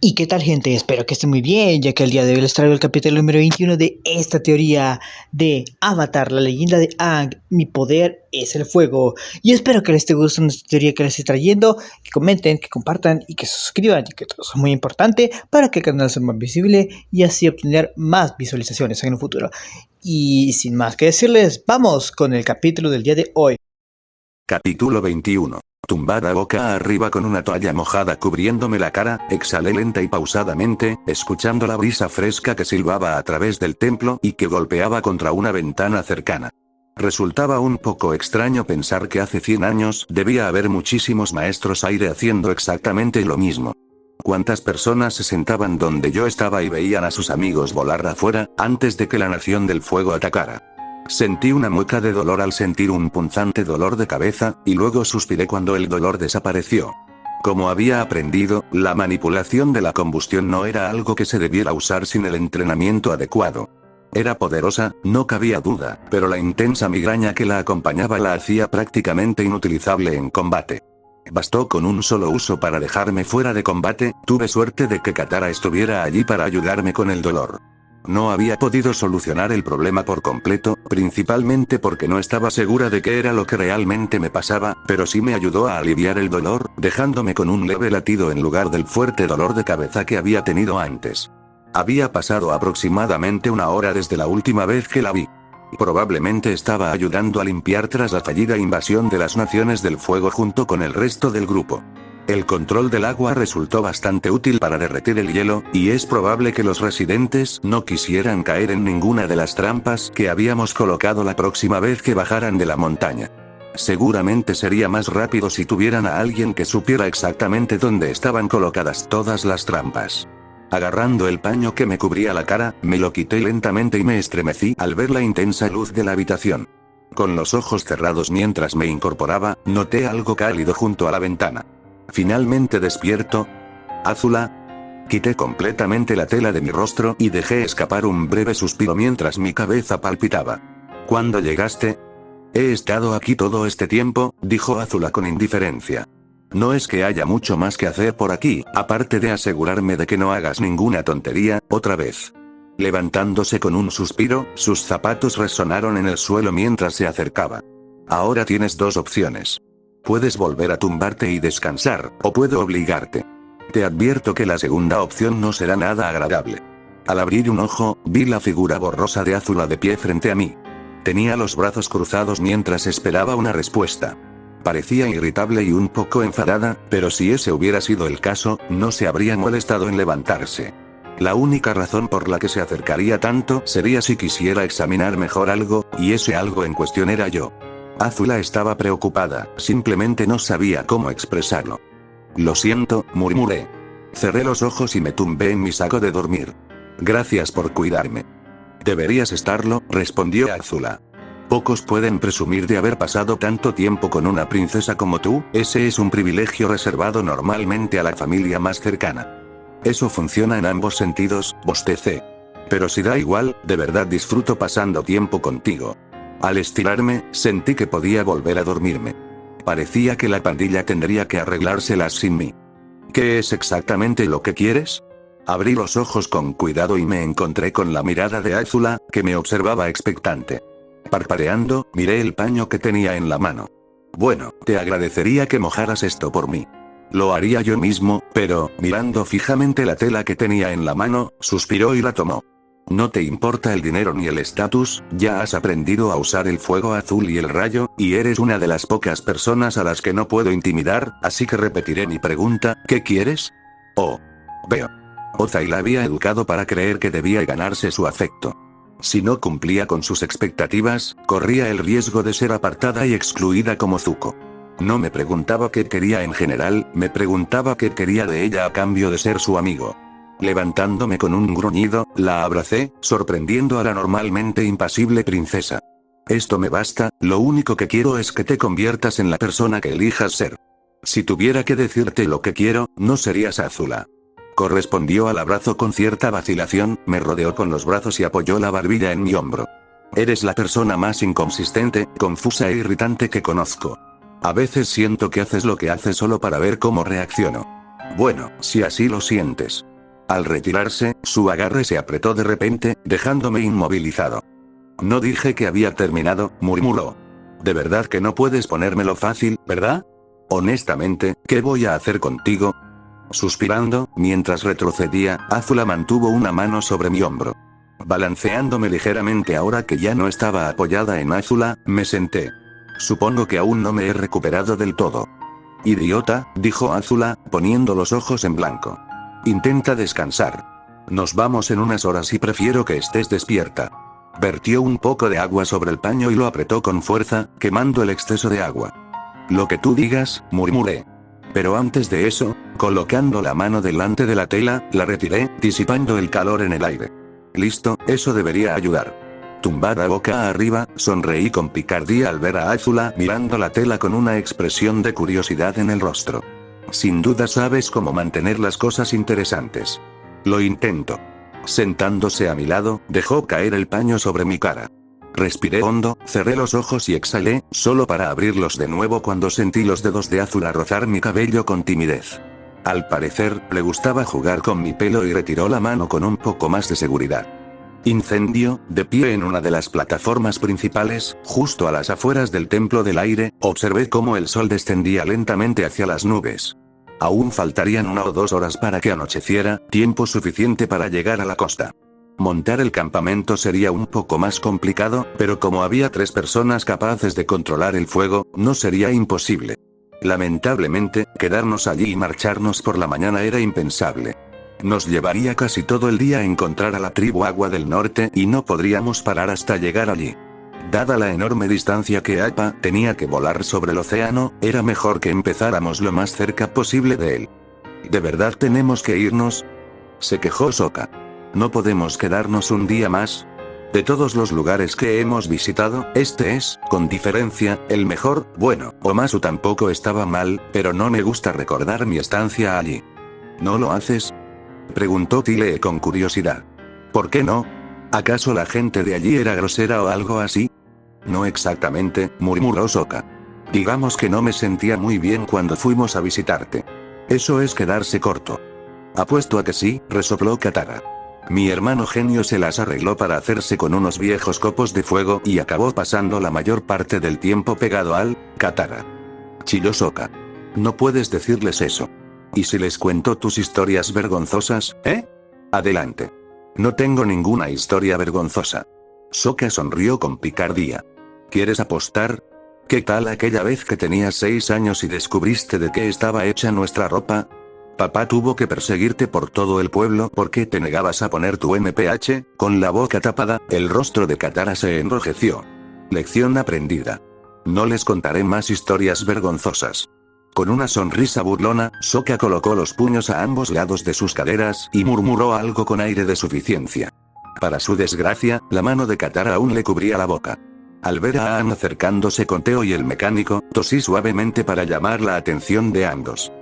¿Y qué tal, gente? Espero que estén muy bien, ya que el día de hoy les traigo el capítulo número 21 de esta teoría de Avatar, la leyenda de Aang, mi poder es el fuego. Y espero que les esté gustando esta teoría que les estoy trayendo, que comenten, que compartan y que se suscriban, y que todo eso es muy importante para que el canal sea más visible y así obtener más visualizaciones en el futuro. Y sin más que decirles, vamos con el capítulo del día de hoy. Capítulo 21. Tumbada boca arriba con una toalla mojada cubriéndome la cara, exhalé lenta y pausadamente, escuchando la brisa fresca que silbaba a través del templo y que golpeaba contra una ventana cercana. Resultaba un poco extraño pensar que hace 100 años debía haber muchísimos maestros aire haciendo exactamente lo mismo. ¿Cuántas personas se sentaban donde yo estaba y veían a sus amigos volar afuera, antes de que la Nación del Fuego atacara? Sentí una mueca de dolor al sentir un punzante dolor de cabeza, y luego suspiré cuando el dolor desapareció. Como había aprendido, la manipulación de la combustión no era algo que se debiera usar sin el entrenamiento adecuado. Era poderosa, no cabía duda, pero la intensa migraña que la acompañaba la hacía prácticamente inutilizable en combate. Bastó con un solo uso para dejarme fuera de combate. Tuve suerte de que Katara estuviera allí para ayudarme con el dolor. No había podido solucionar el problema por completo, principalmente porque no estaba segura de qué era lo que realmente me pasaba, pero sí me ayudó a aliviar el dolor, dejándome con un leve latido en lugar del fuerte dolor de cabeza que había tenido antes. Había pasado aproximadamente una hora desde la última vez que la vi. Probablemente estaba ayudando a limpiar tras la fallida invasión de las Naciones del Fuego junto con el resto del grupo. El control del agua resultó bastante útil para derretir el hielo, y es probable que los residentes no quisieran caer en ninguna de las trampas que habíamos colocado la próxima vez que bajaran de la montaña. Seguramente sería más rápido si tuvieran a alguien que supiera exactamente dónde estaban colocadas todas las trampas. Agarrando el paño que me cubría la cara, me lo quité lentamente y me estremecí al ver la intensa luz de la habitación. Con los ojos cerrados mientras me incorporaba, noté algo cálido junto a la ventana. Finalmente despierto. Azula. Quité completamente la tela de mi rostro y dejé escapar un breve suspiro mientras mi cabeza palpitaba. ¿Cuándo llegaste? He estado aquí todo este tiempo, dijo Azula con indiferencia. No es que haya mucho más que hacer por aquí, aparte de asegurarme de que no hagas ninguna tontería, otra vez. Levantándose con un suspiro, sus zapatos resonaron en el suelo mientras se acercaba. Ahora tienes dos opciones. Puedes volver a tumbarte y descansar, o puedo obligarte. Te advierto que la segunda opción no será nada agradable. Al abrir un ojo, vi la figura borrosa de Azula de pie frente a mí. Tenía los brazos cruzados mientras esperaba una respuesta. Parecía irritable y un poco enfadada, pero si ese hubiera sido el caso, no se habría molestado en levantarse. La única razón por la que se acercaría tanto sería si quisiera examinar mejor algo, y ese algo en cuestión era yo. Azula estaba preocupada, simplemente no sabía cómo expresarlo. Lo siento, murmuré. Cerré los ojos y me tumbé en mi saco de dormir. Gracias por cuidarme. Deberías estarlo, respondió Azula. Pocos pueden presumir de haber pasado tanto tiempo con una princesa como tú, ese es un privilegio reservado normalmente a la familia más cercana. Eso funciona en ambos sentidos, bostecé. Pero si da igual, de verdad disfruto pasando tiempo contigo. Al estirarme, sentí que podía volver a dormirme. Parecía que la pandilla tendría que arreglárselas sin mí. ¿Qué es exactamente lo que quieres? Abrí los ojos con cuidado y me encontré con la mirada de Azula, que me observaba expectante. Parpadeando, miré el paño que tenía en la mano. Bueno, te agradecería que mojaras esto por mí. Lo haría yo mismo, pero, mirando fijamente la tela que tenía en la mano, suspiró y la tomó. No te importa el dinero ni el estatus, ya has aprendido a usar el fuego azul y el rayo, y eres una de las pocas personas a las que no puedo intimidar, así que repetiré mi pregunta, ¿qué quieres? Oh. Veo. Ozai la había educado para creer que debía ganarse su afecto. Si no cumplía con sus expectativas, corría el riesgo de ser apartada y excluida como Zuko. No me preguntaba qué quería en general, me preguntaba qué quería de ella a cambio de ser su amigo. Levantándome con un gruñido, la abracé, sorprendiendo a la normalmente impasible princesa. Esto me basta, lo único que quiero es que te conviertas en la persona que elijas ser. Si tuviera que decirte lo que quiero, no serías Azula. Correspondió al abrazo con cierta vacilación, me rodeó con los brazos y apoyó la barbilla en mi hombro. Eres la persona más inconsistente, confusa e irritante que conozco. A veces siento que haces lo que haces solo para ver cómo reacciono. Bueno, si así lo sientes. Al retirarse, su agarre se apretó de repente, dejándome inmovilizado. No dije que había terminado, murmuró. De verdad que no puedes ponérmelo fácil, ¿verdad? Honestamente, ¿qué voy a hacer contigo? Suspirando, mientras retrocedía, Azula mantuvo una mano sobre mi hombro. Balanceándome ligeramente ahora que ya no estaba apoyada en Azula, me senté. Supongo que aún no me he recuperado del todo. Idiota, dijo Azula, poniendo los ojos en blanco. Intenta descansar. Nos vamos en unas horas y prefiero que estés despierta. Vertió un poco de agua sobre el paño y lo apretó con fuerza, quemando el exceso de agua. Lo que tú digas, murmuré. Pero antes de eso, colocando la mano delante de la tela, la retiré, disipando el calor en el aire. Listo, eso debería ayudar. Tumbada boca arriba, sonreí con picardía al ver a Azula mirando la tela con una expresión de curiosidad en el rostro. Sin duda sabes cómo mantener las cosas interesantes. Lo intento. Sentándose a mi lado, dejó caer el paño sobre mi cara. Respiré hondo, cerré los ojos y exhalé, solo para abrirlos de nuevo cuando sentí los dedos de Azula rozar mi cabello con timidez. Al parecer, le gustaba jugar con mi pelo y retiró la mano con un poco más de seguridad. Incendio, de pie en una de las plataformas principales, justo a las afueras del Templo del Aire, observé cómo el sol descendía lentamente hacia las nubes. Aún faltarían 1 o 2 horas para que anocheciera, tiempo suficiente para llegar a la costa. Montar el campamento sería un poco más complicado, pero como había 3 personas capaces de controlar el fuego, no sería imposible. Lamentablemente, quedarnos allí y marcharnos por la mañana era impensable. Nos llevaría casi todo el día encontrar a la tribu Agua del Norte y no podríamos parar hasta llegar allí. Dada la enorme distancia que Appa tenía que volar sobre el océano, era mejor que empezáramos lo más cerca posible de él. ¿De verdad tenemos que irnos?, se quejó Sokka. ¿No podemos quedarnos un día más? De todos los lugares que hemos visitado, este es, con diferencia, el mejor. Bueno, Omasu tampoco estaba mal, pero no me gusta recordar mi estancia allí. ¿No lo haces?, preguntó Tile con curiosidad. ¿Por qué no? ¿Acaso la gente de allí era grosera o algo así? No exactamente, murmuró Sokka. Digamos que no me sentía muy bien cuando fuimos a visitarte. Eso es quedarse corto. Apuesto a que sí, resopló Katara. Mi hermano genio se las arregló para hacerse con unos viejos copos de fuego y acabó pasando la mayor parte del tiempo pegado al Katara. Chilló Sokka. No puedes decirles eso. ¿Y si les cuento tus historias vergonzosas, eh? Adelante. No tengo ninguna historia vergonzosa. Sokka sonrió con picardía. ¿Quieres apostar? ¿Qué tal aquella vez que tenías 6 años y descubriste de qué estaba hecha nuestra ropa? Papá tuvo que perseguirte por todo el pueblo porque te negabas a poner tu MPH. Con la boca tapada, el rostro de Katara se enrojeció. Lección aprendida. No les contaré más historias vergonzosas. Con una sonrisa burlona, Sokka colocó los puños a ambos lados de sus caderas y murmuró algo con aire de suficiencia. Para su desgracia, la mano de Katara aún le cubría la boca. Al ver a Aang acercándose con Teo y el mecánico, tosí suavemente para llamar la atención de ambos.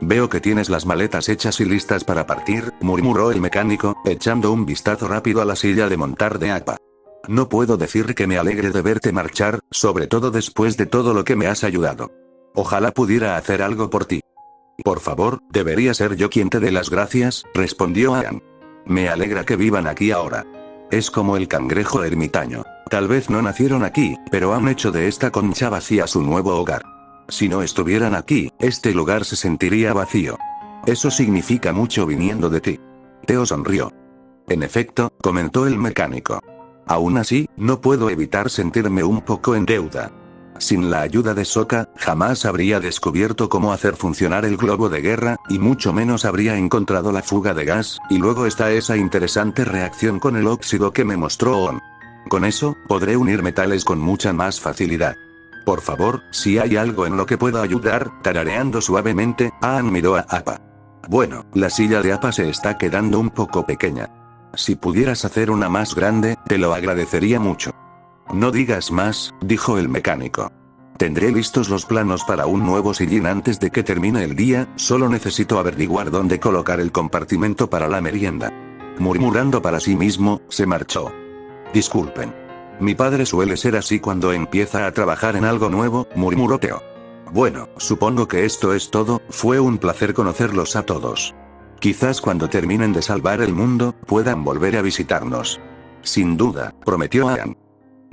Veo que tienes las maletas hechas y listas para partir, murmuró el mecánico, echando un vistazo rápido a la silla de montar de Appa. No puedo decir que me alegre de verte marchar, sobre todo después de todo lo que me has ayudado. Ojalá pudiera hacer algo por ti. Por favor, debería ser yo quien te dé las gracias, respondió Aang. Me alegra que vivan aquí ahora. Es como el cangrejo ermitaño. Tal vez no nacieron aquí, pero han hecho de esta concha vacía su nuevo hogar. Si no estuvieran aquí, este lugar se sentiría vacío. Eso significa mucho viniendo de ti. Teo sonrió. En efecto, comentó el mecánico. Aún así, no puedo evitar sentirme un poco en deuda. Sin la ayuda de Sokka, jamás habría descubierto cómo hacer funcionar el globo de guerra, y mucho menos habría encontrado la fuga de gas, y luego está esa interesante reacción con el óxido que me mostró On. Con eso, podré unir metales con mucha más facilidad. Por favor, si hay algo en lo que pueda ayudar, tarareando suavemente, Aang miró a Appa. Bueno, la silla de Appa se está quedando un poco pequeña. Si pudieras hacer una más grande, te lo agradecería mucho. No digas más, dijo el mecánico. Tendré listos los planos para un nuevo sillín antes de que termine el día, solo necesito averiguar dónde colocar el compartimento para la merienda. Murmurando para sí mismo, se marchó. Disculpen. Mi padre suele ser así cuando empieza a trabajar en algo nuevo, murmuró Teo. Bueno, supongo que esto es todo, fue un placer conocerlos a todos. Quizás cuando terminen de salvar el mundo, puedan volver a visitarnos. Sin duda, prometió Aang.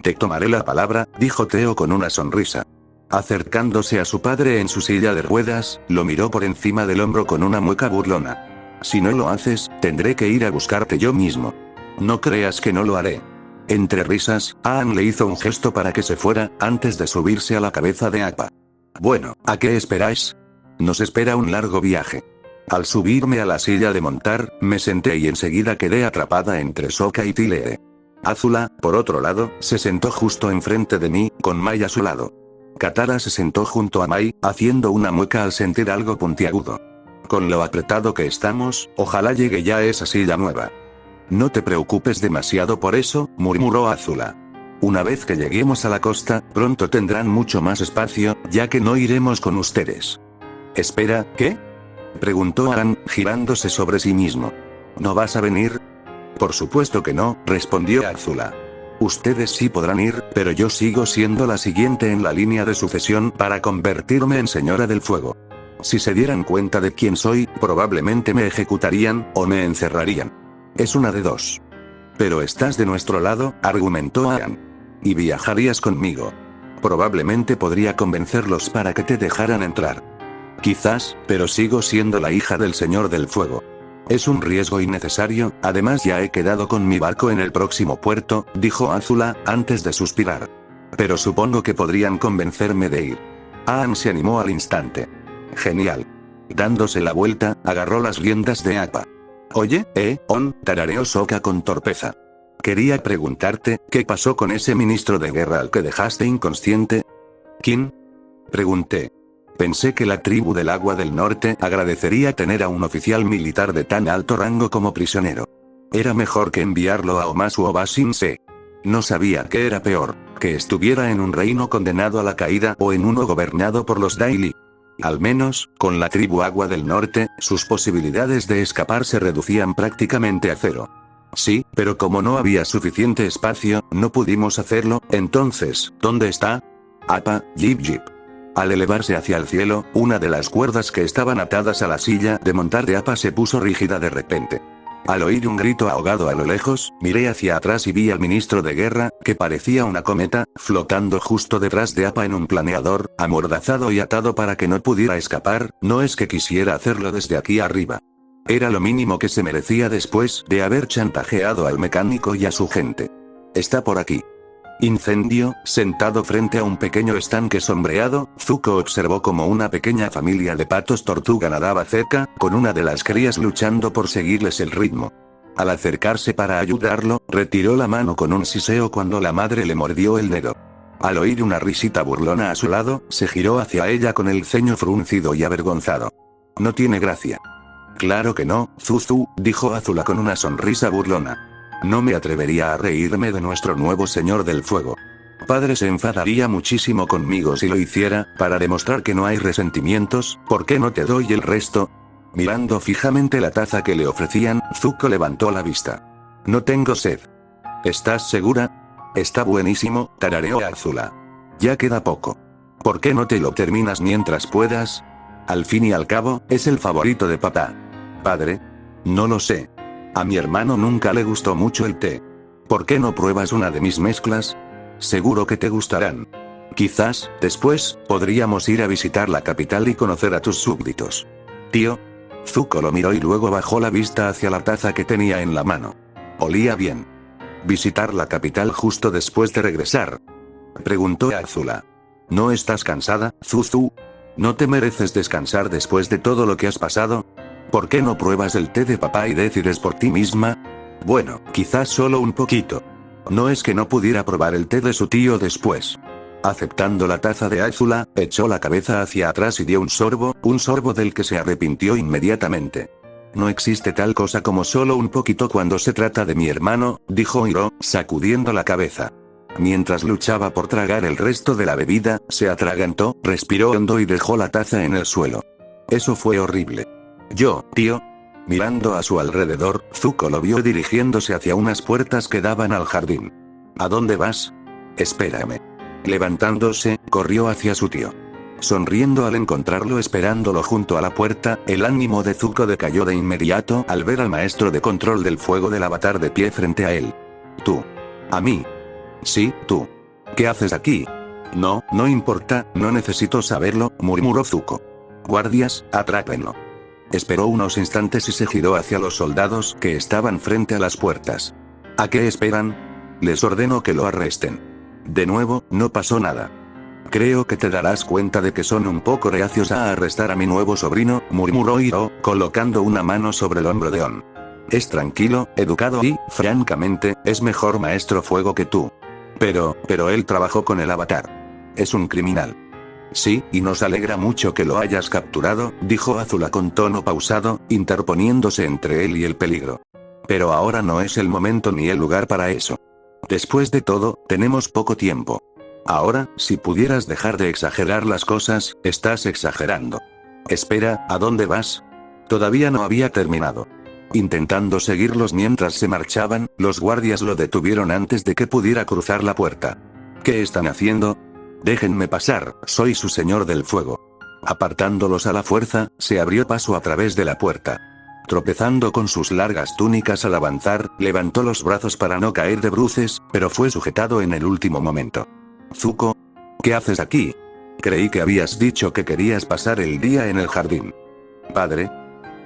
Te tomaré la palabra, dijo Teo con una sonrisa. Acercándose a su padre en su silla de ruedas, lo miró por encima del hombro con una mueca burlona. Si no lo haces, tendré que ir a buscarte yo mismo. No creas que no lo haré. Entre risas, Aang le hizo un gesto para que se fuera, antes de subirse a la cabeza de Appa. Bueno, ¿a qué esperáis? Nos espera un largo viaje. Al subirme a la silla de montar, me senté y enseguida quedé atrapada entre Sokka y Tile. Azula, por otro lado, se sentó justo enfrente de mí, con Mai a su lado. Katara se sentó junto a Mai, haciendo una mueca al sentir algo puntiagudo. Con lo apretado que estamos, ojalá llegue ya esa silla nueva. No te preocupes demasiado por eso, murmuró Azula. Una vez que lleguemos a la costa, pronto tendrán mucho más espacio, ya que no iremos con ustedes. Espera, ¿qué? Preguntó Aang, girándose sobre sí mismo. ¿No vas a venir? Por supuesto que no, respondió Azula. Ustedes sí podrán ir, pero yo sigo siendo la siguiente en la línea de sucesión para convertirme en Señora del Fuego. Si se dieran cuenta de quién soy, probablemente me ejecutarían, o me encerrarían. Es una de dos. Pero estás de nuestro lado, argumentó Aang. Y viajarías conmigo. Probablemente podría convencerlos para que te dejaran entrar. Quizás, pero sigo siendo la hija del Señor del Fuego. Es un riesgo innecesario, además ya he quedado con mi barco en el próximo puerto, dijo Azula, antes de suspirar. Pero supongo que podrían convencerme de ir. Aang se animó al instante. Genial. Dándose la vuelta, agarró las riendas de Appa. Oye, tarareó Sokka con torpeza. Quería preguntarte, ¿qué pasó con ese ministro de guerra al que dejaste inconsciente? ¿Quién? Pregunté. Pensé que la tribu del Agua del Norte agradecería tener a un oficial militar de tan alto rango como prisionero. Era mejor que enviarlo a Omasu o Ba Sing Se. No sabía qué era peor, que estuviera en un reino condenado a la caída o en uno gobernado por los Daily. Al menos, con la tribu Agua del Norte, sus posibilidades de escapar se reducían prácticamente a cero. Sí, pero como no había suficiente espacio, no pudimos hacerlo, entonces, ¿dónde está? Appa, Jip Jip. Al elevarse hacia el cielo, una de las cuerdas que estaban atadas a la silla de montar de Appa se puso rígida de repente. Al oír un grito ahogado a lo lejos, miré hacia atrás y vi al ministro de guerra, que parecía una cometa, flotando justo detrás de Appa en un planeador, amordazado y atado para que no pudiera escapar. No es que quisiera hacerlo desde aquí arriba. Era lo mínimo que se merecía después de haber chantajeado al mecánico y a su gente. Está por aquí. Incendio, sentado frente a un pequeño estanque sombreado, Zuko observó como una pequeña familia de patos tortuga nadaba cerca, con una de las crías luchando por seguirles el ritmo. Al acercarse para ayudarlo, retiró la mano con un siseo cuando la madre le mordió el dedo. Al oír una risita burlona a su lado, se giró hacia ella con el ceño fruncido y avergonzado. No tiene gracia. Claro que no, Zuzu, dijo Azula con una sonrisa burlona. No me atrevería a reírme de nuestro nuevo Señor del Fuego. Padre se enfadaría muchísimo conmigo si lo hiciera, para demostrar que no hay resentimientos. ¿Por qué no te doy el resto? Mirando fijamente la taza que le ofrecían, Zuko levantó la vista. No tengo sed. ¿Estás segura? Está buenísimo, tarareó Azula. Ya queda poco. ¿Por qué no te lo terminas mientras puedas? Al fin y al cabo, es el favorito de papá. Padre. No lo sé. A mi hermano nunca le gustó mucho el té. ¿Por qué no pruebas una de mis mezclas? Seguro que te gustarán. Quizás, después, podríamos ir a visitar la capital y conocer a tus súbditos. Tío. Zuko lo miró y luego bajó la vista hacia la taza que tenía en la mano. Olía bien. ¿Visitar la capital justo después de regresar? Preguntó Azula. ¿No estás cansada, Zuzu? ¿No te mereces descansar después de todo lo que has pasado? ¿Por qué no pruebas el té de papá y decides por ti misma? Bueno, quizás solo un poquito. No es que no pudiera probar el té de su tío después. Aceptando la taza de Azula, echó la cabeza hacia atrás y dio un sorbo del que se arrepintió inmediatamente. No existe tal cosa como solo un poquito cuando se trata de mi hermano, dijo Iroh, sacudiendo la cabeza. Mientras luchaba por tragar el resto de la bebida, se atragantó, respiró hondo y dejó la taza en el suelo. Eso fue horrible. Tío. Mirando a su alrededor, Zuko lo vio dirigiéndose hacia unas puertas que daban al jardín. ¿A dónde vas? Espérame. Levantándose, corrió hacia su tío. Sonriendo al encontrarlo esperándolo junto a la puerta, el ánimo de Zuko decayó de inmediato al ver al maestro de control del fuego del avatar de pie frente a él. ¿Tú? ¿A mí? Sí, tú. ¿Qué haces aquí? No, no importa, no necesito saberlo, murmuró Zuko. Guardias, atrápenlo. Esperó unos instantes y se giró hacia los soldados que estaban frente a las puertas. ¿A qué esperan? Les ordeno que lo arresten. De nuevo, no pasó nada. Creo que te darás cuenta de que son un poco reacios a arrestar a mi nuevo sobrino, murmuró Hiro, colocando una mano sobre el hombro de On. Es tranquilo, educado y, francamente, es mejor maestro fuego que tú. Pero él trabajó con el avatar. Es un criminal. Sí, y nos alegra mucho que lo hayas capturado, dijo Azula con tono pausado, interponiéndose entre él y el peligro. Pero ahora no es el momento ni el lugar para eso. Después de todo, tenemos poco tiempo. Ahora, si pudieras dejar de exagerar las cosas, estás exagerando. Espera, ¿a dónde vas? Todavía no había terminado. Intentando seguirlos mientras se marchaban, los guardias lo detuvieron antes de que pudiera cruzar la puerta. ¿Qué están haciendo? Déjenme pasar, soy su señor del fuego. Apartándolos a la fuerza, se abrió paso a través de la puerta. Tropezando con sus largas túnicas al avanzar, levantó los brazos para no caer de bruces, pero fue sujetado en el último momento. Zuko, ¿qué haces aquí? Creí que habías dicho que querías pasar el día en el jardín. Padre.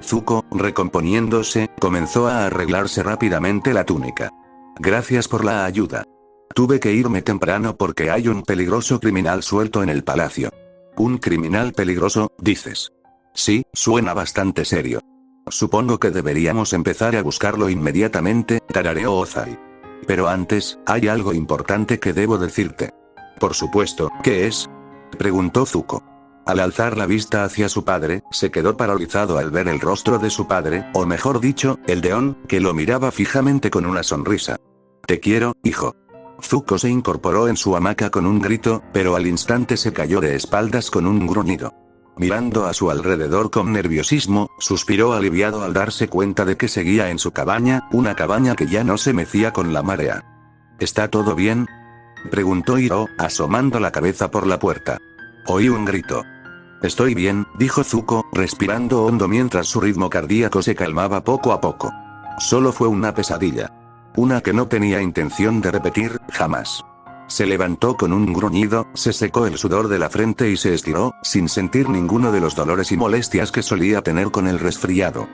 Zuko, recomponiéndose, comenzó a arreglarse rápidamente la túnica. Gracias por la ayuda. Tuve que irme temprano porque hay un peligroso criminal suelto en el palacio. ¿Un criminal peligroso, dices? Sí, suena bastante serio. Supongo que deberíamos empezar a buscarlo inmediatamente, tarareó Ozai. Pero antes, hay algo importante que debo decirte. Por supuesto, ¿qué es? Preguntó Zuko. Al alzar la vista hacia su padre, se quedó paralizado al ver el rostro de su padre, o mejor dicho, el de On, que lo miraba fijamente con una sonrisa. Te quiero, hijo. Zuko se incorporó en su hamaca con un grito, pero al instante se cayó de espaldas con un gruñido. Mirando a su alrededor con nerviosismo, suspiró aliviado al darse cuenta de que seguía en su cabaña, una cabaña que ya no se mecía con la marea. ¿Está todo bien? Preguntó Hiro, asomando la cabeza por la puerta. Oí un grito. Estoy bien, dijo Zuko, respirando hondo mientras su ritmo cardíaco se calmaba poco a poco. Solo fue una pesadilla. Una que no tenía intención de repetir, jamás. Se levantó con un gruñido, se secó el sudor de la frente y se estiró, sin sentir ninguno de los dolores y molestias que solía tener con el resfriado.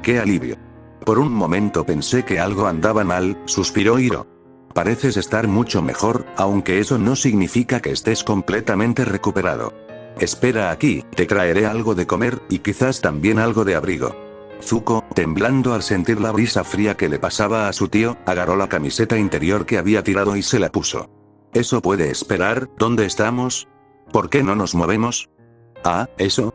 ¡Qué alivio! Por un momento pensé que algo andaba mal, suspiró Hiro. Pareces estar mucho mejor, aunque eso no significa que estés completamente recuperado. Espera aquí, te traeré algo de comer, y quizás también algo de abrigo. Zuko, temblando al sentir la brisa fría que le pasaba a su tío, agarró la camiseta interior que había tirado y se la puso. ¿Eso puede esperar? ¿Dónde estamos? ¿Por qué no nos movemos? Ah, ¿eso?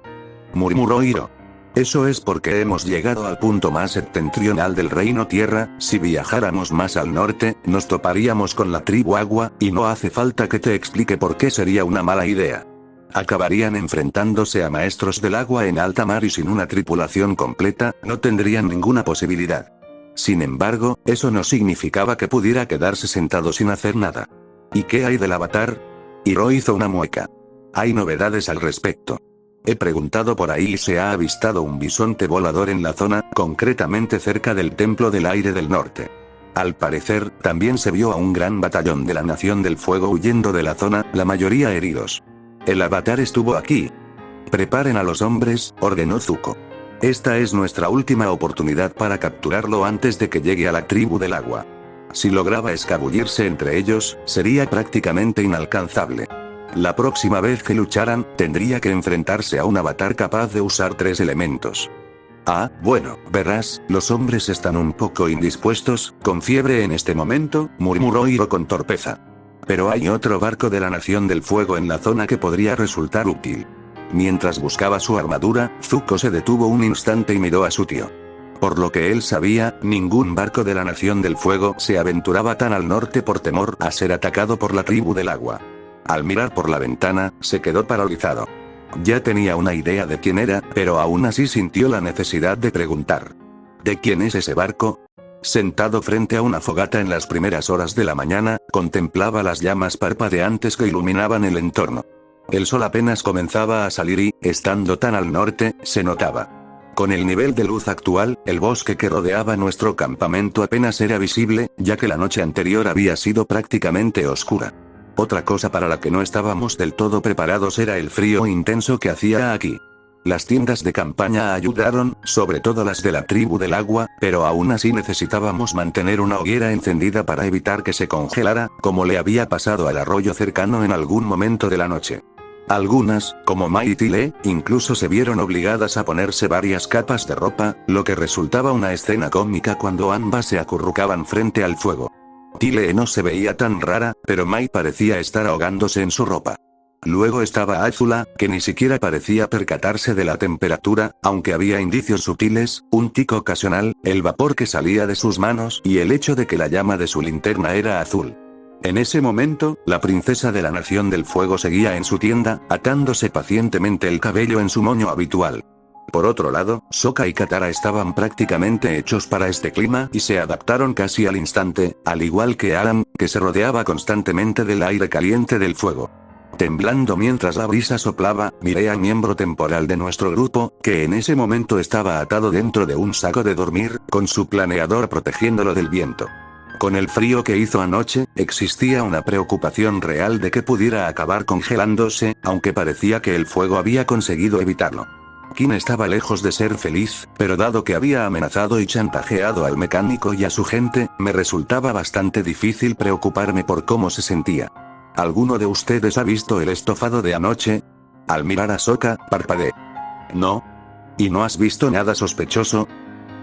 Murmuró Hiro. Eso es porque hemos llegado al punto más septentrional del Reino Tierra. Si viajáramos más al norte, nos toparíamos con la tribu Agua, y no hace falta que te explique por qué sería una mala idea. Acabarían enfrentándose a maestros del agua en alta mar y sin una tripulación completa, no tendrían ninguna posibilidad. Sin embargo, eso no significaba que pudiera quedarse sentado sin hacer nada. ¿Y qué hay del avatar? Hiro hizo una mueca. Hay novedades al respecto. He preguntado por ahí y se ha avistado un bisonte volador en la zona, concretamente cerca del Templo del Aire del Norte. Al parecer, también se vio a un gran batallón de la Nación del Fuego huyendo de la zona, la mayoría heridos. El avatar estuvo aquí. Preparen a los hombres, ordenó Zuko. Esta es nuestra última oportunidad para capturarlo antes de que llegue a la tribu del agua. Si lograba escabullirse entre ellos, sería prácticamente inalcanzable. La próxima vez que lucharan, tendría que enfrentarse a un avatar capaz de usar 3 elementos. Ah, bueno, verás, los hombres están un poco indispuestos, con fiebre en este momento, murmuró Hiro con torpeza. Pero hay otro barco de la Nación del Fuego en la zona que podría resultar útil. Mientras buscaba su armadura, Zuko se detuvo un instante y miró a su tío. Por lo que él sabía, ningún barco de la Nación del Fuego se aventuraba tan al norte por temor a ser atacado por la tribu del agua. Al mirar por la ventana, se quedó paralizado. Ya tenía una idea de quién era, pero aún así sintió la necesidad de preguntar. ¿De quién es ese barco? Sentado frente a una fogata en las primeras horas de la mañana, contemplaba las llamas parpadeantes que iluminaban el entorno. El sol apenas comenzaba a salir y, estando tan al norte, se notaba. Con el nivel de luz actual, el bosque que rodeaba nuestro campamento apenas era visible, ya que la noche anterior había sido prácticamente oscura. Otra cosa para la que no estábamos del todo preparados era el frío intenso que hacía aquí. Las tiendas de campaña ayudaron, sobre todo las de la tribu del agua, pero aún así necesitábamos mantener una hoguera encendida para evitar que se congelara, como le había pasado al arroyo cercano en algún momento de la noche. Algunas, como Mai y Tile, incluso se vieron obligadas a ponerse varias capas de ropa, lo que resultaba una escena cómica cuando ambas se acurrucaban frente al fuego. Tile no se veía tan rara, pero Mai parecía estar ahogándose en su ropa. Luego estaba Azula, que ni siquiera parecía percatarse de la temperatura, aunque había indicios sutiles, un tic ocasional, el vapor que salía de sus manos y el hecho de que la llama de su linterna era azul. En ese momento, la princesa de la Nación del Fuego seguía en su tienda, atándose pacientemente el cabello en su moño habitual. Por otro lado, Sokka y Katara estaban prácticamente hechos para este clima y se adaptaron casi al instante, al igual que Aram, que se rodeaba constantemente del aire caliente del fuego. Temblando mientras la brisa soplaba, miré al miembro temporal de nuestro grupo, que en ese momento estaba atado dentro de un saco de dormir, con su planeador protegiéndolo del viento. Con el frío que hizo anoche, existía una preocupación real de que pudiera acabar congelándose, aunque parecía que el fuego había conseguido evitarlo. Kim estaba lejos de ser feliz, pero dado que había amenazado y chantajeado al mecánico y a su gente, me resultaba bastante difícil preocuparme por cómo se sentía. ¿Alguno de ustedes ha visto el estofado de anoche? Al mirar a Sokka, parpadeé. ¿No? ¿Y no has visto nada sospechoso?,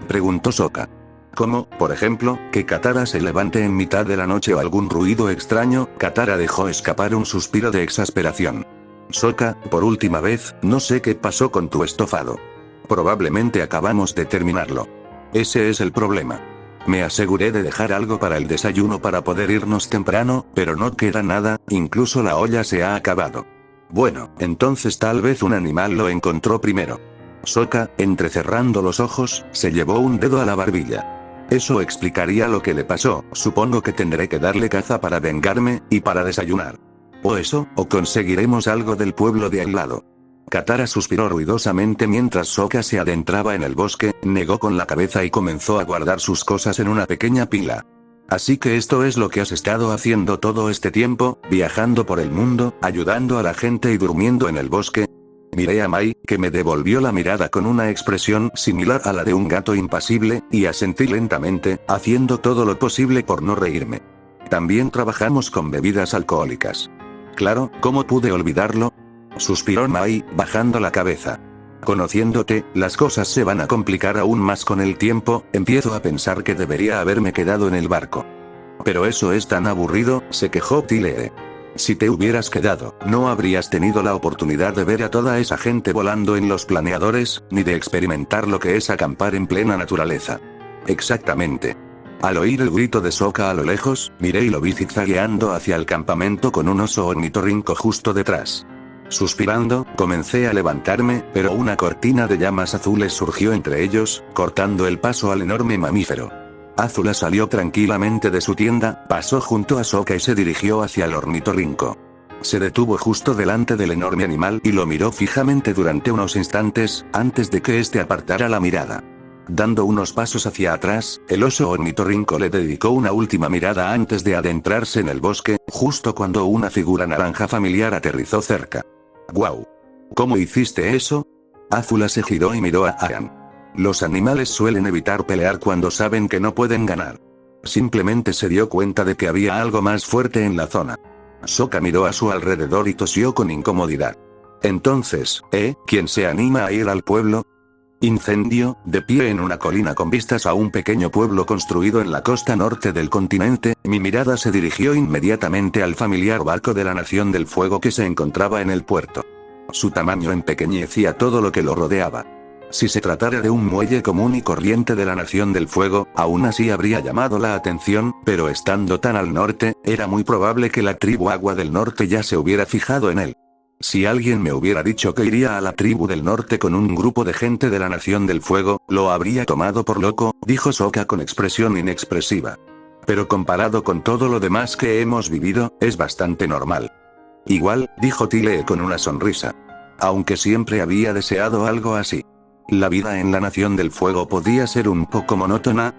preguntó Sokka. Como, por ejemplo, que Katara se levante en mitad de la noche o algún ruido extraño. Katara dejó escapar un suspiro de exasperación. Sokka, por última vez, no sé qué pasó con tu estofado. Probablemente acabamos de terminarlo. Ese es el problema. Me aseguré de dejar algo para el desayuno para poder irnos temprano, pero no queda nada, incluso la olla se ha acabado. Bueno, entonces tal vez un animal lo encontró primero. Sokka, entrecerrando los ojos, se llevó un dedo a la barbilla. Eso explicaría lo que le pasó. Supongo que tendré que darle caza para vengarme, y para desayunar. O eso, o conseguiremos algo del pueblo de al lado. Katara suspiró ruidosamente mientras Sokka se adentraba en el bosque, negó con la cabeza y comenzó a guardar sus cosas en una pequeña pila. Así que esto es lo que has estado haciendo todo este tiempo, viajando por el mundo, ayudando a la gente y durmiendo en el bosque. Miré a Mai, que me devolvió la mirada con una expresión similar a la de un gato impasible, y asentí lentamente, haciendo todo lo posible por no reírme. También trabajamos con bebidas alcohólicas. Claro, ¿cómo pude olvidarlo?, suspiró Mai, bajando la cabeza. Conociéndote, las cosas se van a complicar aún más con el tiempo. Empiezo a pensar que debería haberme quedado en el barco. Pero eso es tan aburrido, se quejó Tile. Si te hubieras quedado, no habrías tenido la oportunidad de ver a toda esa gente volando en los planeadores, ni de experimentar lo que es acampar en plena naturaleza. Exactamente. Al oír el grito de Sokka a lo lejos, miré y lo vi zigzagueando hacia el campamento con un oso ornitorrinco justo detrás. Suspirando, comencé a levantarme, pero una cortina de llamas azules surgió entre ellos, cortando el paso al enorme mamífero. Azula salió tranquilamente de su tienda, pasó junto a Sokka y se dirigió hacia el ornitorrinco. Se detuvo justo delante del enorme animal y lo miró fijamente durante unos instantes, antes de que éste apartara la mirada. Dando unos pasos hacia atrás, el oso ornitorrinco le dedicó una última mirada antes de adentrarse en el bosque, justo cuando una figura naranja familiar aterrizó cerca. ¡Guau! ¿Cómo hiciste eso? Azula se giró y miró a Aang. Los animales suelen evitar pelear cuando saben que no pueden ganar. Simplemente se dio cuenta de que había algo más fuerte en la zona. Sokka miró a su alrededor y tosió con incomodidad. Entonces, ¿quién se anima a ir al pueblo? Incendio, de pie en una colina con vistas a un pequeño pueblo construido en la costa norte del continente, mi mirada se dirigió inmediatamente al familiar barco de la Nación del Fuego que se encontraba en el puerto. Su tamaño empequeñecía todo lo que lo rodeaba. Si se tratara de un muelle común y corriente de la Nación del Fuego, aún así habría llamado la atención, pero estando tan al norte, era muy probable que la tribu Agua del Norte ya se hubiera fijado en él. Si alguien me hubiera dicho que iría a la tribu del norte con un grupo de gente de la Nación del Fuego, lo habría tomado por loco, dijo Sokka con expresión inexpresiva. Pero comparado con todo lo demás que hemos vivido, es bastante normal. Igual, dijo Tile con una sonrisa. Aunque siempre había deseado algo así. La vida en la Nación del Fuego podía ser un poco monótona,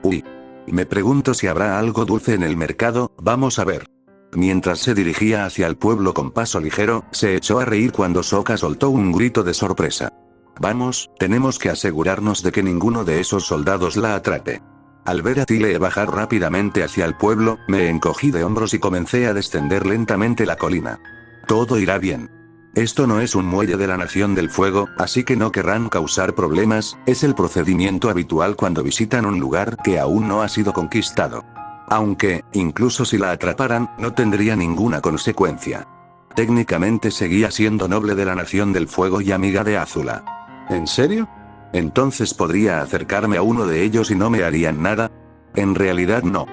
Me pregunto si habrá algo dulce en el mercado, vamos a ver. Mientras se dirigía hacia el pueblo con paso ligero, se echó a reír cuando Sokka soltó un grito de sorpresa. Vamos, tenemos que asegurarnos de que ninguno de esos soldados la atrape. Al ver a Tile bajar rápidamente hacia el pueblo, me encogí de hombros y comencé a descender lentamente la colina. Todo irá bien. Esto no es un muelle de la Nación del Fuego, así que no querrán causar problemas, es el procedimiento habitual cuando visitan un lugar que aún no ha sido conquistado. Aunque, incluso si la atraparan, no tendría ninguna consecuencia. Técnicamente seguía siendo noble de la Nación del Fuego y amiga de Azula. ¿En serio? Entonces podría acercarme a uno de ellos y no me harían nada. En realidad no.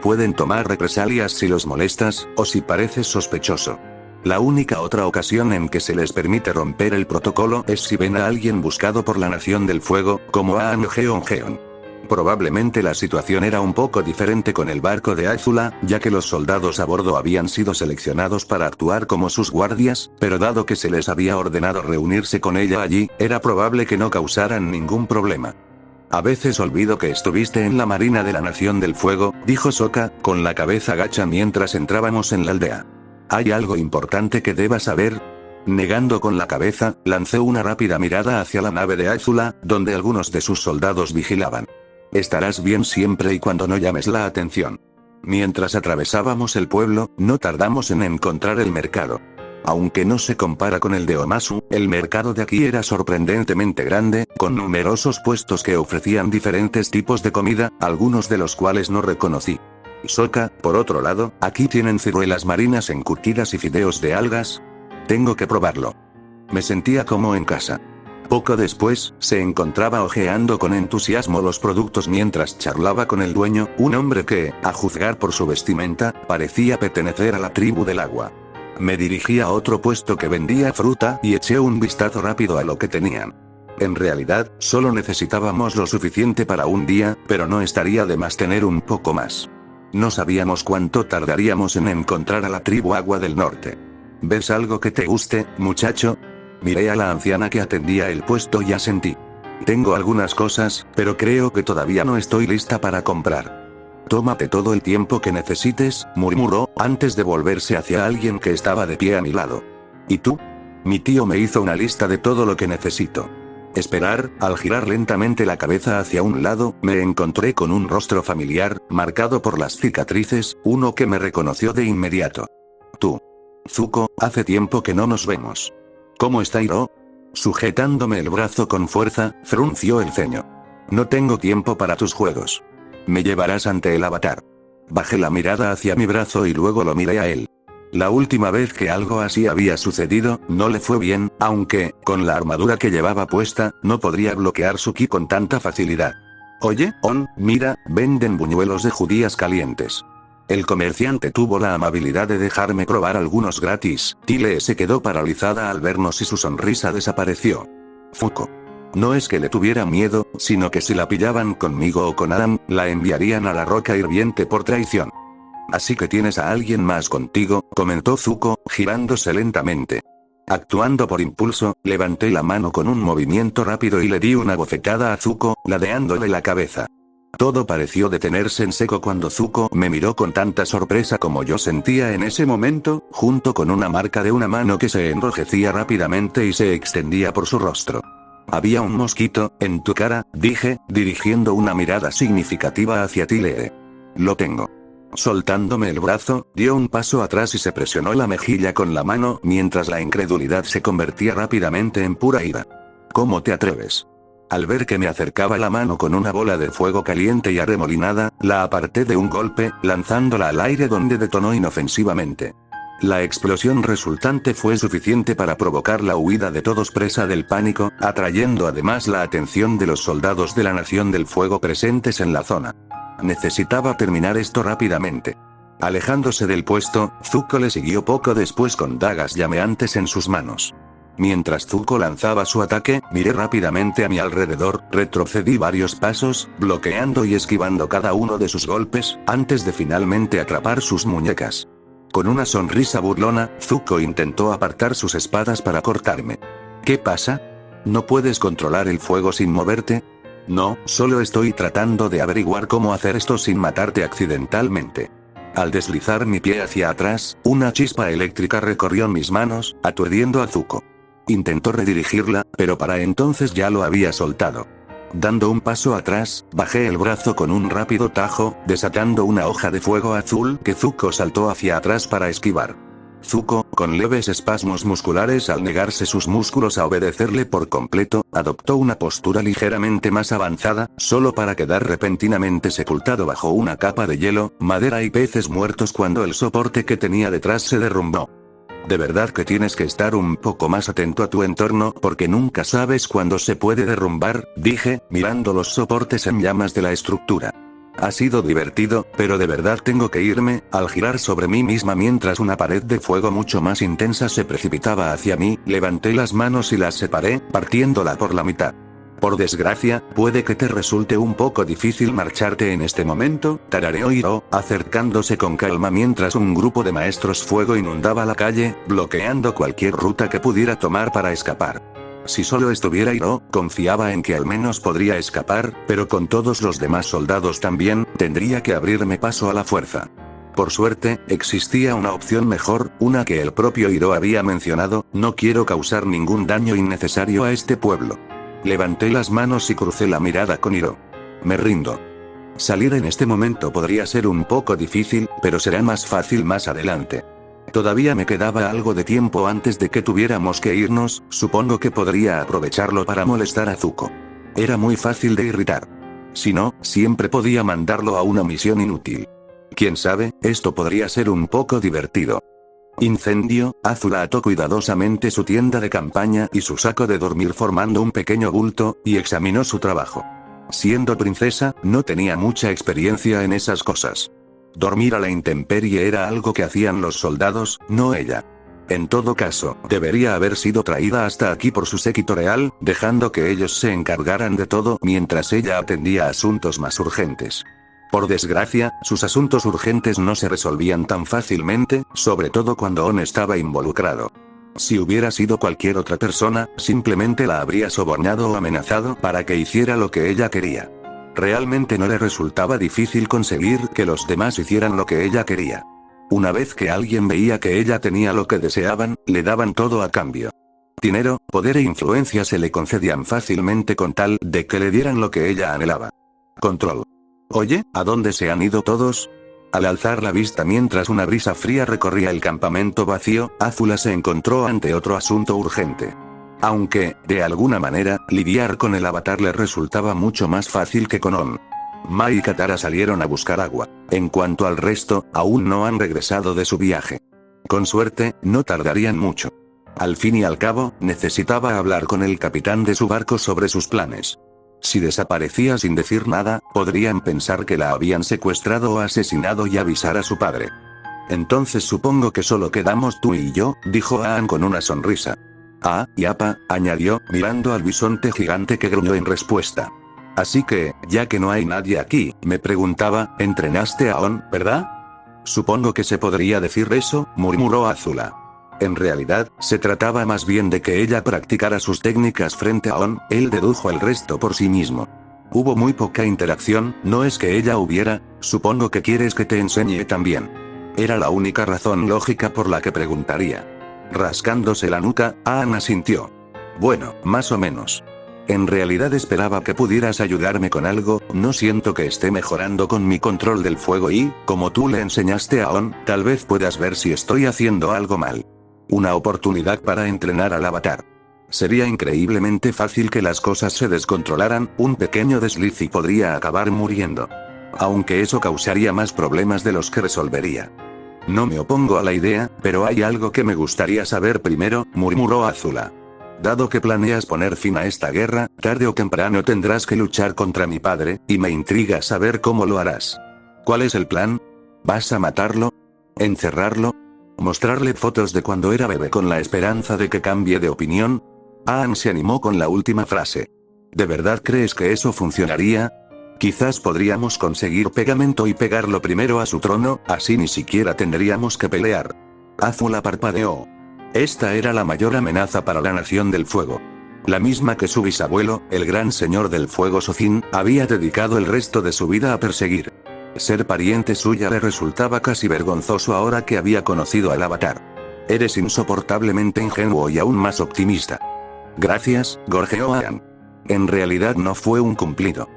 Pueden tomar represalias si los molestas, o si pareces sospechoso. La única otra ocasión en que se les permite romper el protocolo es si ven a alguien buscado por la Nación del Fuego, como a Angeon. Probablemente la situación era un poco diferente con el barco de Azula, ya que los soldados a bordo habían sido seleccionados para actuar como sus guardias, pero dado que se les había ordenado reunirse con ella allí, era probable que no causaran ningún problema. A veces olvido que estuviste en la Marina de la Nación del Fuego, dijo Sokka, con la cabeza gacha mientras entrábamos en la aldea. ¿Hay algo importante que debas saber? Negando con la cabeza, lancé una rápida mirada hacia la nave de Azula, donde algunos de sus soldados vigilaban. Estarás bien siempre y cuando no llames la atención. Mientras atravesábamos el pueblo, no tardamos en encontrar el mercado. Aunque no se compara con el de Omasu, el mercado de aquí era sorprendentemente grande, con numerosos puestos que ofrecían diferentes tipos de comida, algunos de los cuales no reconocí. Sokka, por otro lado, aquí tienen ciruelas marinas encurtidas y fideos de algas. Tengo que probarlo. Me sentía como en casa. Poco después, se encontraba hojeando con entusiasmo los productos mientras charlaba con el dueño, un hombre que, a juzgar por su vestimenta, parecía pertenecer a la tribu del agua. Me dirigí a otro puesto que vendía fruta y eché un vistazo rápido a lo que tenían. En realidad, solo necesitábamos lo suficiente para un día, pero no estaría de más tener un poco más. No sabíamos cuánto tardaríamos en encontrar a la tribu Agua del Norte. ¿Ves algo que te guste, muchacho? Miré a la anciana que atendía el puesto y asentí. Tengo algunas cosas, pero creo que todavía no estoy lista para comprar. Tómate todo el tiempo que necesites, murmuró, antes de volverse hacia alguien que estaba de pie a mi lado. ¿Y tú? Mi tío me hizo una lista de todo lo que necesito. Esperar, al girar lentamente la cabeza hacia un lado, me encontré con un rostro familiar, marcado por las cicatrices, uno que me reconoció de inmediato. Tú. Zuko, hace tiempo que no nos vemos. ¿Cómo está Hiro? Sujetándome el brazo con fuerza, frunció el ceño. No tengo tiempo para tus juegos. Me llevarás ante el avatar. Bajé la mirada hacia mi brazo y luego lo miré a él. La última vez que algo así había sucedido, no le fue bien, aunque, con la armadura que llevaba puesta, no podría bloquear su ki con tanta facilidad. Oye, mira, venden buñuelos de judías calientes. El comerciante tuvo la amabilidad de dejarme probar algunos gratis. Tile se quedó paralizada al vernos y su sonrisa desapareció. Zuko. No es que le tuviera miedo, sino que si la pillaban conmigo o con Adam, la enviarían a la roca hirviente por traición. Así que tienes a alguien más contigo, comentó Zuko, girándose lentamente. Actuando por impulso, levanté la mano con un movimiento rápido y le di una bofetada a Zuko, ladeándole la cabeza. Todo pareció detenerse en seco cuando Zuko me miró con tanta sorpresa como yo sentía en ese momento, junto con una marca de una mano que se enrojecía rápidamente y se extendía por su rostro. Había un mosquito en tu cara, dije, dirigiendo una mirada significativa hacia Tile. Lo tengo. Soltándome el brazo, dio un paso atrás y se presionó la mejilla con la mano mientras la incredulidad se convertía rápidamente en pura ira. ¿Cómo te atreves? Al ver que me acercaba la mano con una bola de fuego caliente y arremolinada, la aparté de un golpe, lanzándola al aire donde detonó inofensivamente. La explosión resultante fue suficiente para provocar la huida de todos presa del pánico, atrayendo además la atención de los soldados de la Nación del Fuego presentes en la zona. Necesitaba terminar esto rápidamente. Alejándose del puesto, Zuko le siguió poco después con dagas llameantes en sus manos. Mientras Zuko lanzaba su ataque, miré rápidamente a mi alrededor, retrocedí varios pasos, bloqueando y esquivando cada uno de sus golpes, antes de finalmente atrapar sus muñecas. Con una sonrisa burlona, Zuko intentó apartar sus espadas para cortarme. ¿Qué pasa? ¿No puedes controlar el fuego sin moverte? No, solo estoy tratando de averiguar cómo hacer esto sin matarte accidentalmente. Al deslizar mi pie hacia atrás, una chispa eléctrica recorrió mis manos, aturdiendo a Zuko. Intentó redirigirla, pero para entonces ya lo había soltado. Dando un paso atrás, bajé el brazo con un rápido tajo, desatando una hoja de fuego azul que Zuko saltó hacia atrás para esquivar. Zuko, con leves espasmos musculares al negarse sus músculos a obedecerle por completo, adoptó una postura ligeramente más avanzada, solo para quedar repentinamente sepultado bajo una capa de hielo, madera y peces muertos cuando el soporte que tenía detrás se derrumbó. De verdad que tienes que estar un poco más atento a tu entorno porque nunca sabes cuándo se puede derrumbar, dije, mirando los soportes en llamas de la estructura. Ha sido divertido, pero de verdad tengo que irme. Al girar sobre mí misma mientras una pared de fuego mucho más intensa se precipitaba hacia mí, levanté las manos y las separé, partiéndola por la mitad. Por desgracia, puede que te resulte un poco difícil marcharte en este momento, tarareó Iroh, acercándose con calma mientras un grupo de maestros fuego inundaba la calle, bloqueando cualquier ruta que pudiera tomar para escapar. Si solo estuviera Iroh, confiaba en que al menos podría escapar, pero con todos los demás soldados también, tendría que abrirme paso a la fuerza. Por suerte, existía una opción mejor, una que el propio Iroh había mencionado: no quiero causar ningún daño innecesario a este pueblo. Levanté las manos y crucé la mirada con Iroh. Me rindo. Salir en este momento podría ser un poco difícil, pero será más fácil más adelante. Todavía me quedaba algo de tiempo antes de que tuviéramos que irnos, supongo que podría aprovecharlo para molestar a Zuko. Era muy fácil de irritar. Si no, siempre podía mandarlo a una misión inútil. Quién sabe, esto podría ser un poco divertido. Incendio. Azula ató cuidadosamente su tienda de campaña y su saco de dormir formando un pequeño bulto, y examinó su trabajo. Siendo princesa, no tenía mucha experiencia en esas cosas. Dormir a la intemperie era algo que hacían los soldados, no ella. En todo caso, debería haber sido traída hasta aquí por su séquito real, dejando que ellos se encargaran de todo mientras ella atendía asuntos más urgentes. Por desgracia, sus asuntos urgentes no se resolvían tan fácilmente, sobre todo cuando On estaba involucrado. Si hubiera sido cualquier otra persona, simplemente la habría sobornado o amenazado para que hiciera lo que ella quería. Realmente no le resultaba difícil conseguir que los demás hicieran lo que ella quería. Una vez que alguien veía que ella tenía lo que deseaban, le daban todo a cambio. Dinero, poder e influencia se le concedían fácilmente con tal de que le dieran lo que ella anhelaba. Control. Oye, ¿a dónde se han ido todos? Al alzar la vista mientras una brisa fría recorría el campamento vacío, Azula se encontró ante otro asunto urgente. Aunque, de alguna manera, lidiar con el avatar le resultaba mucho más fácil que con On. Mai y Katara salieron a buscar agua. En cuanto al resto, aún no han regresado de su viaje. Con suerte, no tardarían mucho. Al fin y al cabo, necesitaba hablar con el capitán de su barco sobre sus planes. Si desaparecía sin decir nada, podrían pensar que la habían secuestrado o asesinado y avisar a su padre. Entonces supongo que solo quedamos tú y yo, dijo Aang con una sonrisa. Ah, y apa, añadió, mirando al bisonte gigante que gruñó en respuesta. Así que, ya que no hay nadie aquí, me preguntaba, ¿entrenaste a On, verdad? Supongo que se podría decir eso, murmuró Azula. En realidad, se trataba más bien de que ella practicara sus técnicas frente a On, él dedujo el resto por sí mismo. Hubo muy poca interacción, no es que ella hubiera, supongo que quieres que te enseñe también. Era la única razón lógica por la que preguntaría. Rascándose la nuca, Aang asintió. Bueno, más o menos. En realidad esperaba que pudieras ayudarme con algo, no siento que esté mejorando con mi control del fuego y, como tú le enseñaste a On, tal vez puedas ver si estoy haciendo algo mal. Una oportunidad para entrenar al avatar. Sería increíblemente fácil que las cosas se descontrolaran, un pequeño desliz y podría acabar muriendo. Aunque eso causaría más problemas de los que resolvería. No me opongo a la idea, pero hay algo que me gustaría saber primero, murmuró Azula. Dado que planeas poner fin a esta guerra, tarde o temprano tendrás que luchar contra mi padre, y me intriga saber cómo lo harás. ¿Cuál es el plan? ¿Vas a matarlo? ¿Encerrarlo? ¿Mostrarle fotos de cuando era bebé con la esperanza de que cambie de opinión? Aang se animó con la última frase. ¿De verdad crees que eso funcionaría? Quizás podríamos conseguir pegamento y pegarlo primero a su trono, así ni siquiera tendríamos que pelear. Azula parpadeó. Esta era la mayor amenaza para la Nación del Fuego. La misma que su bisabuelo, el gran señor del fuego Sozin, había dedicado el resto de su vida a perseguir. Ser pariente suya le resultaba casi vergonzoso ahora que había conocido al avatar. Eres insoportablemente ingenuo y aún más optimista. Gracias, gorjeó Aang. En realidad no fue un cumplido.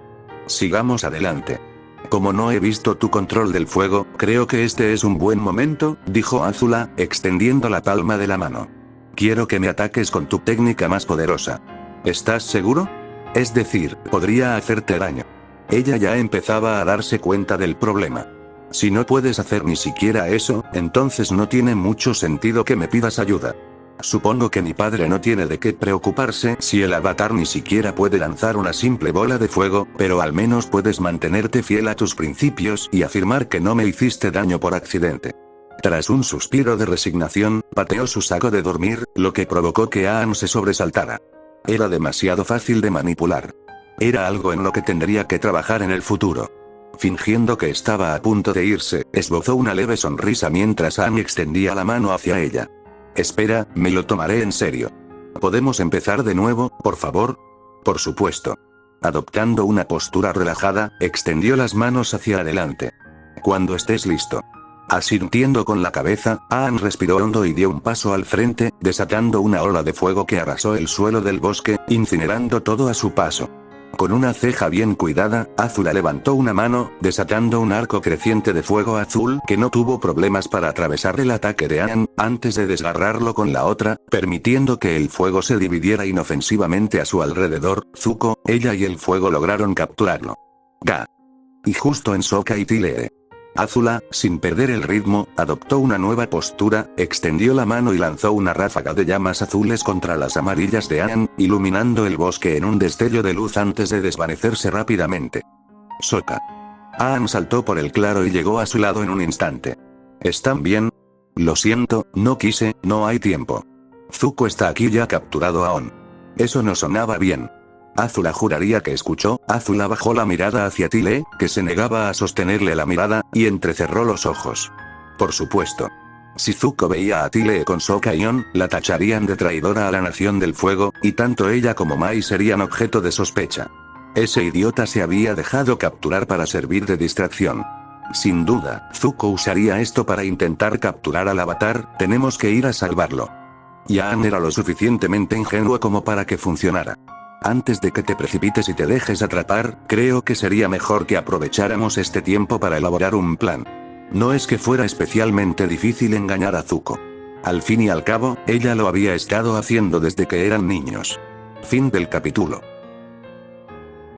Sigamos adelante. Como no he visto tu control del fuego, creo que este es un buen momento, dijo Azula, extendiendo la palma de la mano. Quiero que me ataques con tu técnica más poderosa. ¿Estás seguro? Es decir, podría hacerte daño. Ella ya empezaba a darse cuenta del problema. Si no puedes hacer ni siquiera eso, entonces no tiene mucho sentido que me pidas ayuda. Supongo que mi padre no tiene de qué preocuparse si el avatar ni siquiera puede lanzar una simple bola de fuego, pero al menos puedes mantenerte fiel a tus principios y afirmar que no me hiciste daño por accidente. Tras un suspiro de resignación, pateó su saco de dormir, lo que provocó que Aang se sobresaltara. Era demasiado fácil de manipular. Era algo en lo que tendría que trabajar en el futuro. Fingiendo que estaba a punto de irse, esbozó una leve sonrisa mientras Aang extendía la mano hacia ella. Espera, me lo tomaré en serio. ¿Podemos empezar de nuevo, por favor? Por supuesto. Adoptando una postura relajada, extendió las manos hacia adelante. Cuando estés listo. Asintiendo con la cabeza, Aang respiró hondo y dio un paso al frente, desatando una ola de fuego que arrasó el suelo del bosque, incinerando todo a su paso. Con una ceja bien cuidada, Azula levantó una mano, desatando un arco creciente de fuego azul que no tuvo problemas para atravesar el ataque de Aang, antes de desgarrarlo con la otra, permitiendo que el fuego se dividiera inofensivamente a su alrededor. Zuko, ella y el fuego lograron capturarlo. Ga. Y justo en Sokka y Tile. Azula, sin perder el ritmo, adoptó una nueva postura, extendió la mano y lanzó una ráfaga de llamas azules contra las amarillas de Aang, iluminando el bosque en un destello de luz antes de desvanecerse rápidamente. Sokka. Aang saltó por el claro y llegó a su lado en un instante. ¿Están bien? Lo siento, no quise, no hay tiempo. Zuko está aquí y ha capturado a On. Eso no sonaba bien. Azula juraría que escuchó. Azula bajó la mirada hacia Tile, que se negaba a sostenerle la mirada, y entrecerró los ojos. Por supuesto. Si Zuko veía a Tile con Sokka y On, la tacharían de traidora a la Nación del Fuego, y tanto ella como Mai serían objeto de sospecha. Ese idiota se había dejado capturar para servir de distracción. Sin duda, Zuko usaría esto para intentar capturar al avatar. Tenemos que ir a salvarlo. Y Aang era lo suficientemente ingenuo como para que funcionara. Antes de que te precipites y te dejes atrapar, creo que sería mejor que aprovecháramos este tiempo para elaborar un plan. No es que fuera especialmente difícil engañar a Zuko. Al fin y al cabo, ella lo había estado haciendo desde que eran niños. Fin del capítulo.